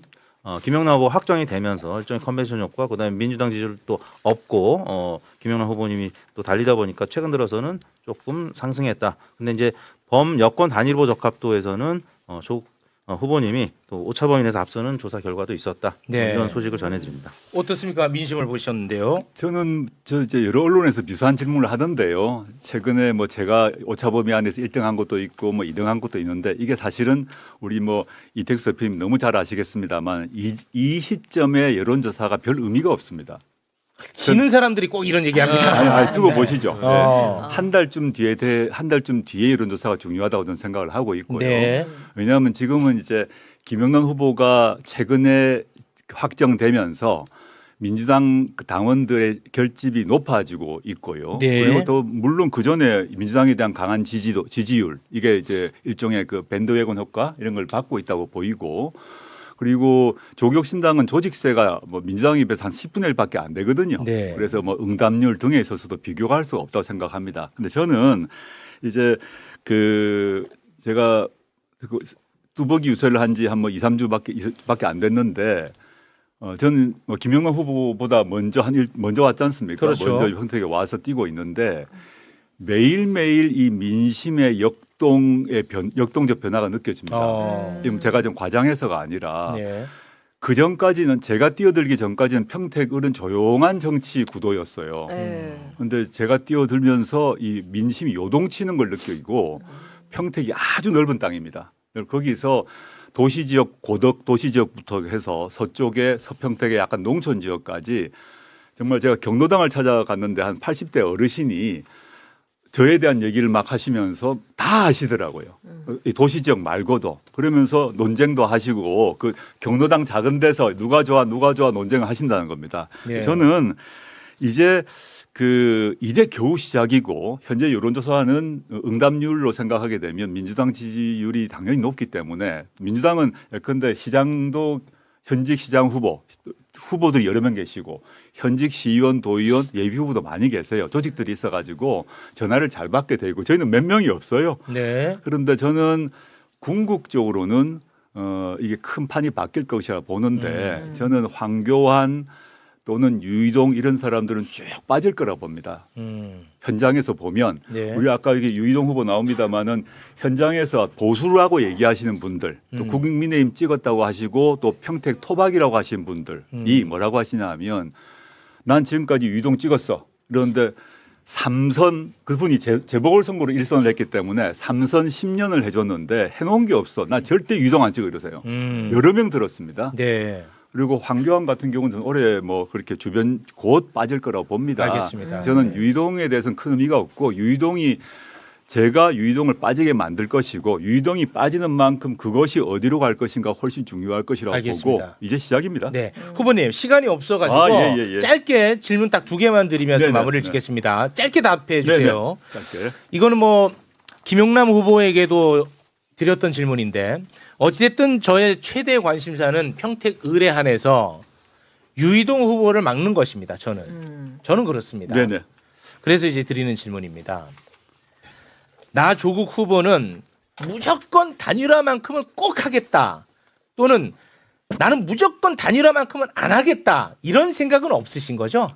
김영남 후보 확정이 되면서 일종의 컨벤션 효과, 그다음에 민주당 지지율 또 없고 김영남 후보님이 또 달리다 보니까 최근 들어서는 조금 상승했다. 근데 이제 범 여권 단일 후보 적합도에서는 조국 후보님이 또 오차범위 내에서 앞서는 조사 결과도 있었다. 네. 이런 소식을 전해드립니다. 어떻습니까? 민심을 보셨는데요. 저는 이제 여러 언론에서 비슷한 질문을 하던데요. 최근에 뭐 제가 오차범위 안에서 1등한 것도 있고 뭐 2등한 것도 있는데 이게 사실은 우리 뭐 이택수 대표님 너무 잘 아시겠습니다만 이 시점에 여론조사가 별 의미가 없습니다. 지는 사람들이 꼭 이런 얘기합니다. 아니, 두고 보시죠. 네. 어. 한 달쯤 뒤에 여론조사가 중요하다고 저는 생각을 하고 있고요. 네. 왜냐하면 지금은 이제 김영남 후보가 최근에 확정되면서 민주당 그 당원들의 결집이 높아지고 있고요. 네. 그리고 또 물론 그 전에 민주당에 대한 강한 지지율 이게 이제 일종의 그 밴드웨건 효과 이런 걸 받고 있다고 보이고. 그리고 조국혁신당은 조직세가 뭐 민주당에 비해서 한 10분의 1밖에 안 되거든요. 네. 그래서 뭐 응답률 등에 있어서도 비교가 할 수가 없다고 생각합니다. 근데 저는 이제 그 제가 그 뚜벅이 유세를 한 지 한 뭐 2, 3주밖에 안 됐는데 저는 뭐 김영남 후보보다 먼저 왔지 않습니까? 그렇죠. 먼저 평택에 와서 뛰고 있는데 매일매일 이 민심의 역동적 변화가 느껴집니다. 지금 제가 좀 과장해서가 아니라 네. 그 전까지는 제가 뛰어들기 전까지는 평택을은 조용한 정치 구도였어요. 그런데 제가 뛰어들면서 이 민심이 요동치는 걸 느끼고 평택이 아주 넓은 땅입니다. 거기서 도시지역 고덕 도시지역부터 해서 서쪽에 서평택의 약간 농촌 지역까지 정말 제가 경로당을 찾아갔는데 한 80대 어르신이 저에 대한 얘기를 막 하시면서 다 하시더라고요. 이 도시지역 말고도. 그러면서 논쟁도 하시고 그 경로당 작은 데서 누가 좋아 논쟁을 하신다는 겁니다. 네. 저는 이제 겨우 시작이고 현재 여론조사는 응답률로 생각하게 되면 민주당 지지율이 당연히 높기 때문에 민주당은 예컨대 시장도 현직 시장 후보들이 여러 명 계시고 현직 시의원, 도의원, 예비 후보도 많이 계세요. 조직들이 있어가지고 전화를 잘 받게 되고 저희는 몇 명이 없어요. 네. 그런데 저는 궁극적으로는 이게 큰 판이 바뀔 것이라 보는데 저는 황교안 또는 유이동 이런 사람들은 쭉 빠질 거라 봅니다. 현장에서 보면 네. 우리 아까 이게 유이동 후보 나옵니다마는 현장에서 보수라고 얘기하시는 분들 또 국민의힘 찍었다고 하시고 또 평택 토박이라고 하시는 분들이 뭐라고 하시냐 하면 난 지금까지 유이동 찍었어. 그런데 3선 그분이 재보궐선거로 1선을 했기 때문에 3선 10년을 해줬는데 해놓은 게 없어. 나 절대 유이동 안 찍어 이러세요. 여러 명 들었습니다. 네. 그리고 황교안 같은 경우는 저는 올해 뭐 그렇게 주변 곧 빠질 거라고 봅니다. 알겠습니다. 저는 유이동에 대해서는 큰 의미가 없고 유이동이 제가 유이동을 빠지게 만들 것이고 유이동이 빠지는 만큼 그것이 어디로 갈 것인가 훨씬 중요할 것이라고 알겠습니다. 보고 이제 시작입니다. 네. 후보님 시간이 없어가지고 예. 짧게 질문 딱 2개만 드리면서 네네. 마무리를 짓겠습니다. 짧게 답해 주세요. 짧게. 이거는 뭐 김용남 후보에게도 드렸던 질문인데 어찌됐든 저의 최대 관심사는 평택 의뢰한에서 유이동 후보를 막는 것입니다. 저는 그렇습니다. 네네. 그래서 이제 드리는 질문입니다. 나 조국 후보는 무조건 단일화만큼은 꼭 하겠다. 또는 나는 무조건 단일화만큼은 안 하겠다. 이런 생각은 없으신 거죠?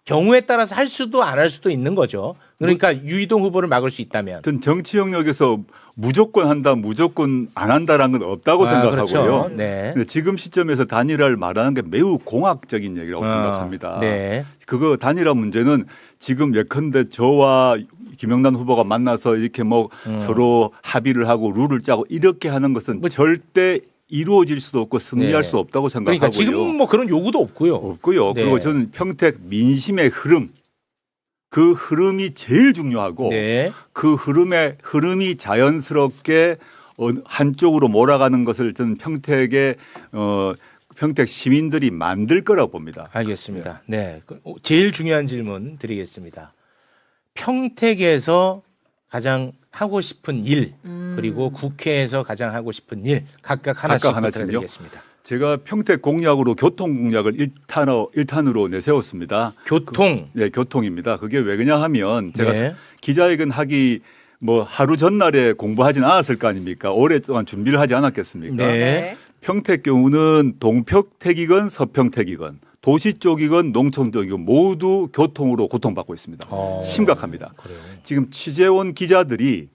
경우에 따라서 할 수도 안 할 수도 있는 거죠. 그러니까 유이동 후보를 막을 수 있다면. 하여튼 정치 영역에서 무조건 한다, 무조건 안 한다라는 건 없다고 생각하고요. 그렇죠. 네. 근데 지금 시점에서 단일화를 말하는 게 매우 공학적인 얘기라고 생각합니다. 네. 그거 단일화 문제는 지금 예컨대 저와 김영란 후보가 만나서 이렇게 뭐 서로 합의를 하고 룰을 짜고 이렇게 하는 것은 절대 이루어질 수도 없고 승리할 네. 수 없다고 생각하고요. 그러니까 지금 뭐 그런 요구도 없고요. 없고요. 네. 그리고 저는 평택 민심의 흐름, 그 흐름이 제일 중요하고 네. 그 흐름이 자연스럽게 한쪽으로 몰아가는 것을 저는 평택 시민들이 만들 거라고 봅니다. 알겠습니다. 네. 제일 중요한 질문 드리겠습니다. 평택에서 가장 하고 싶은 일 그리고 국회에서 가장 하고 싶은 일 각각 하나씩 부탁드리겠습니다. 제가 평택 공약으로 교통 공약을 1탄으로 내세웠습니다. 교통. 네, 교통입니다. 그게 왜 그러냐 하면 제가 네. 기자회견 하기 뭐 하루 전날에 공부하진 않았을 거 아닙니까? 오랫동안 준비를 하지 않았겠습니까? 네. 평택 경우는 동평택이건 서평택이건 도시 쪽이건 농촌 쪽이건 모두 교통으로 고통받고 있습니다. 심각합니다. 그래요. 지금 취재원 기자들이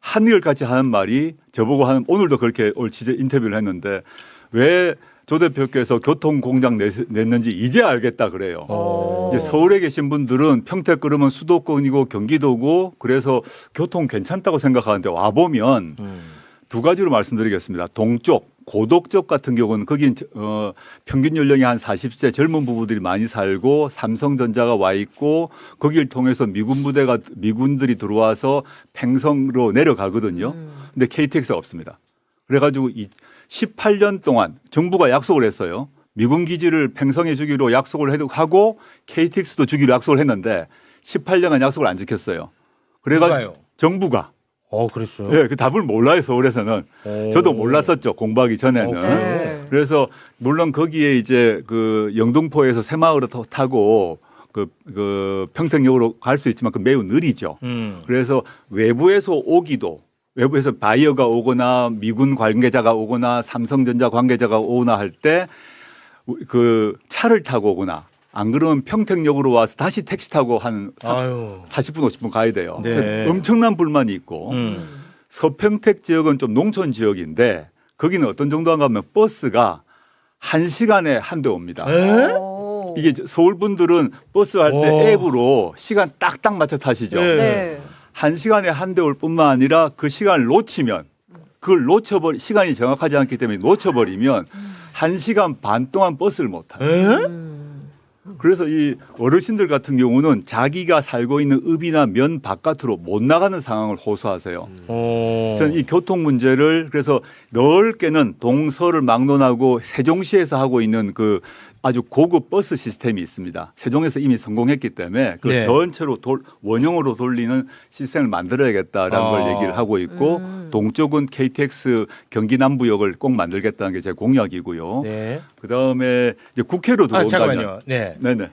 한일같이 하는 말이 저보고 오늘도 그렇게 취재 인터뷰를 했는데 왜 조 대표께서 교통공약 냈는지 이제 알겠다 그래요. 이제 서울에 계신 분들은 평택 그러면 수도권이고 경기도고 그래서 교통 괜찮다고 생각하는데 와보면 두 가지로 말씀드리겠습니다. 동쪽 고덕쪽 같은 경우는 거긴 평균 연령이 한 40세 젊은 부부들이 많이 살고 삼성전자가 와 있고 거기를 통해서 미군들이 들어와서 팽성으로 내려가거든요. 근데 KTX가 없습니다. 그래가지고 18년 동안 정부가 약속을 했어요. 미군 기지를 팽성해 주기로 약속을 하고 KTX도 주기로 약속을 했는데 18년간 약속을 안 지켰어요. 그래가지고 정부가 그랬어요. 네, 그 답을 몰라요 서울에서는. 저도 몰랐었죠 공부하기 전에는. 네. 그래서 물론 거기에 이제 그 영등포에서 새마을을 타고 그 평택역으로 갈 수 있지만 그 매우 느리죠. 그래서 외부에서 바이어가 오거나 미군 관계자가 오거나 삼성전자 관계자가 오거나 할 때 그 차를 타고 오거나 안 그러면 평택역으로 와서 다시 택시 타고 한 40분 50분 가야 돼요. 네. 엄청난 불만이 있고 서평택 지역은 좀 농촌 지역인데 거기는 어떤 정도인가 하면 버스가 1시간에 한 대 옵니다. 이게 서울 분들은 버스 할 때 앱으로 시간 딱딱 맞춰 타시죠. 네. 1시간에 한 대 올 뿐만 아니라 그 시간을 놓치면 시간이 정확하지 않기 때문에 놓쳐버리면 1시간 반 동안 버스를 못 타요. 그래서 이 어르신들 같은 경우는 자기가 살고 있는 읍이나 면 바깥으로 못 나가는 상황을 호소하세요. 저는 이 교통 문제를 그래서 넓게는 동서를 막론하고 세종시에서 하고 있는 그 아주 고급 버스 시스템이 있습니다. 세종에서 이미 성공했기 때문에 그 네. 전체로 원형으로 돌리는 시스템을 만들어야겠다라는 걸 얘기를 하고 있고 동쪽은 KTX 경기 남부역을 꼭 만들겠다는 게 제 공약이고요. 네. 그다음에 이제 국회로 들어온다면 잠깐만요. 네. 네네.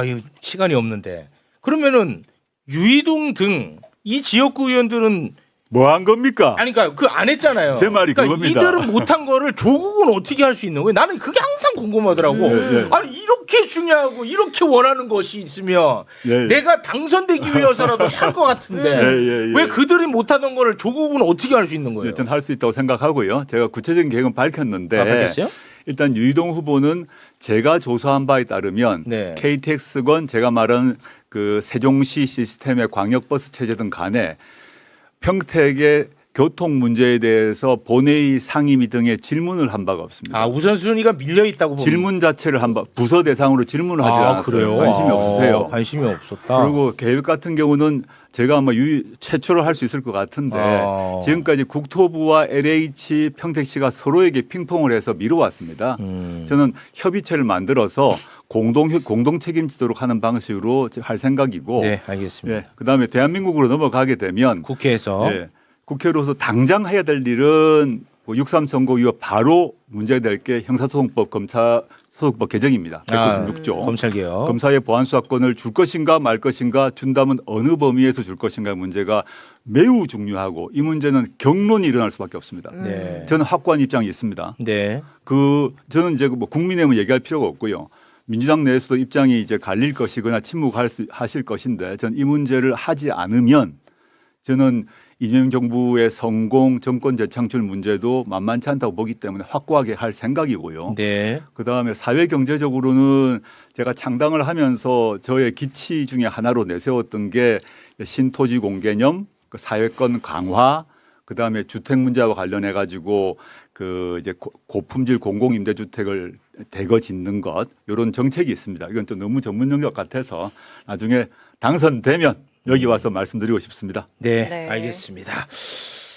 이 시간이 없는데 그러면은 유이동 등 이 지역구 의원들은 뭐 한 겁니까? 아니 그러니까 그 안 했잖아요. 제 말이 그러니까 그겁니다. 이들은 못한 거를 조국은 어떻게 할 수 있는 거예요? 나는 그게 항상 궁금하더라고. 네. 아니 이렇게 중요하고 이렇게 원하는 것이 있으면 네. 내가 당선되기 위해서라도 할 것 같은데 예. 왜 그들이 못하던 거를 조국은 어떻게 할 수 있는 거예요? 일단 할 수 있다고 생각하고요. 제가 구체적인 계획은 밝혔는데 밝혔어요? 일단 유이동 후보는 제가 조사한 바에 따르면 네. KTX건 제가 말한 그 세종시 시스템의 광역버스 체제든 간에 평택에 교통 문제에 대해서 본회의 상임위 등의 질문을 한 바가 없습니다. 아 우선순위가 밀려 있다고 봅니다. 질문 자체를 부서 대상으로 질문을 하지 않았어요. 그래요? 관심이 없으세요. 관심이 없었다. 그리고 계획 같은 경우는 제가 아마 최초로 할 수 있을 것 같은데 지금까지 국토부와 LH 평택시가 서로에게 핑퐁을 해서 미뤄왔습니다. 저는 협의체를 만들어서 공동 책임지도록 하는 방식으로 할 생각이고, 네, 알겠습니다. 예, 그다음에 대한민국으로 넘어가게 되면 국회에서 예, 국회로서 당장 해야 될 일은 6.3 선거 이후 바로 문제될 게 형사소송법 검찰소송법 개정입니다. 196조. 검찰개혁. 검사의 보안수사권을 줄 것인가 말 것인가 준다면 어느 범위에서 줄 것인가 문제가 매우 중요하고 이 문제는 경론이 일어날 수밖에 없습니다. 네. 저는 확고한 입장이 있습니다. 네. 저는 이제 뭐 국민의힘은 얘기할 필요가 없고요. 민주당 내에서도 입장이 이제 갈릴 것이거나 침묵하실 것인데 저는 이 문제를 하지 않으면 저는 이재명 정부의 성공 정권 재창출 문제도 만만치 않다고 보기 때문에 확고하게 할 생각이고요. 네. 그다음에 사회 경제적으로는 제가 창당을 하면서 저의 기치 중에 하나로 내세웠던 게 신토지 공개념, 사회권 강화, 그다음에 주택 문제와 관련해 가지고 그 이제 고품질 공공임대주택을 대거 짓는 것 이런 정책이 있습니다. 이건 좀 너무 전문 영역 같아서 나중에 당선되면 여기 와서 말씀드리고 싶습니다. 네, 네. 알겠습니다.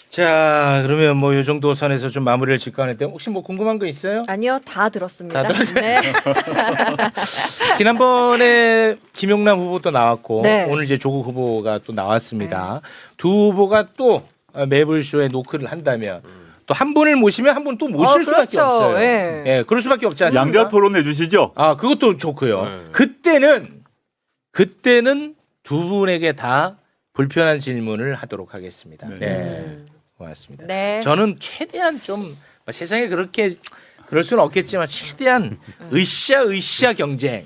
자, 그러면 뭐 이 정도 선에서 좀 마무리를 짓고 하는데 혹시 뭐 궁금한 거 있어요? 아니요, 다 들었습니다. 다 들었어요? 네. 지난번에 김용남 후보도 나왔고 네. 오늘 이제 조국 후보가 또 나왔습니다. 두 후보가 또 매불쇼에 노크를 한다면 또 한 분을 모시면 한 분 또 모실 수밖에 그렇죠. 없어요. 예. 예, 그럴 수밖에 없지 않습니까? 양자 토론해 주시죠. 아, 그것도 좋고요. 네. 그때는 두 분에게 다 불편한 질문을 하도록 하겠습니다. 네. 네. 고맙습니다. 네. 저는 최대한 좀 세상에 그렇게 그럴 수는 없겠지만 최대한 으쌰 경쟁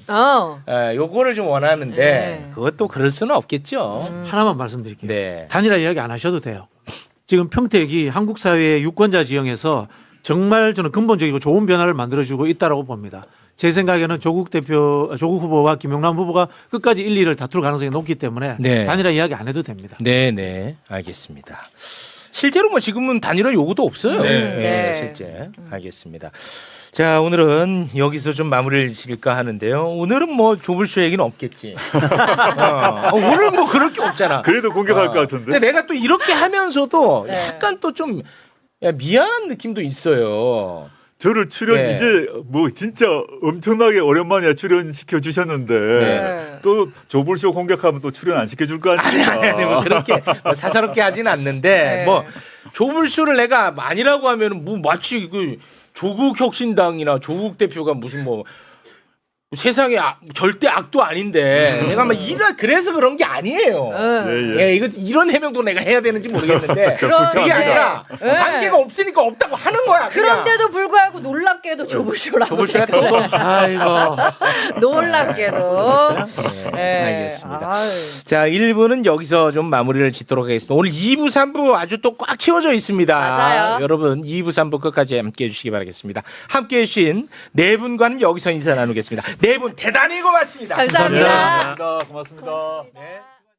요거를 좀 원하는데 네. 그것도 그럴 수는 없겠죠. 하나만 말씀드릴게요. 네. 단일화 이야기 안 하셔도 돼요. 지금 평택이 한국 사회의 유권자 지형에서 정말 저는 근본적이고 좋은 변화를 만들어주고 있다라고 봅니다. 제 생각에는 조국 후보와 김용남 후보가 끝까지 1, 2를 다툴 가능성이 높기 때문에 네. 단일화 이야기 안 해도 됩니다. 네, 알겠습니다. 실제로 뭐 지금은 단일화 요구도 없어요. 네. 실제 알겠습니다. 자, 오늘은 여기서 좀 마무리를 지을까 하는데요. 오늘은 뭐 조불쇼 얘기는 없겠지. 오늘 뭐 그럴 게 없잖아. 그래도 공격할 것 같은데. 근데 내가 또 이렇게 하면서도 네. 약간 또 좀 미안한 느낌도 있어요. 저를 출연 네. 이제 뭐 진짜 엄청나게 오랜만에 출연시켜 주셨는데 네. 또 조불쇼 공격하면 또 출연 안 시켜줄 거 아닙니까? 아니, 뭐 그렇게 사사롭게 하지는 않는데 네. 뭐 조불쇼를 내가 아니라고 하면은 뭐 마치 그 조국 혁신당이나 조국 대표가 무슨 뭐 세상에 절대 악도 아닌데 내가 막 그래서 그런 게 아니에요. 예, 이거 이런 해명도 내가 해야 되는지 모르겠는데 그게 아니라 네. 관계가 없으니까 없다고 하는 거야. 그냥. 그런데도 불구하고 놀랍게도 조부쇼라고. 조불쇼가 또 아이고. 놀랍게도. 네, 알겠습니다. 아유. 자, 1부는 여기서 좀 마무리를 짓도록 하겠습니다. 오늘 2부, 3부 아주 또 꽉 채워져 있습니다. 맞아요. 여러분 2부, 3부 끝까지 함께해 주시기 바라겠습니다. 함께해 주신 네 분과는 여기서 인사 나누겠습니다. 네 분 대단히 고맙습니다. 감사합니다. 고맙습니다. 고맙습니다. 네.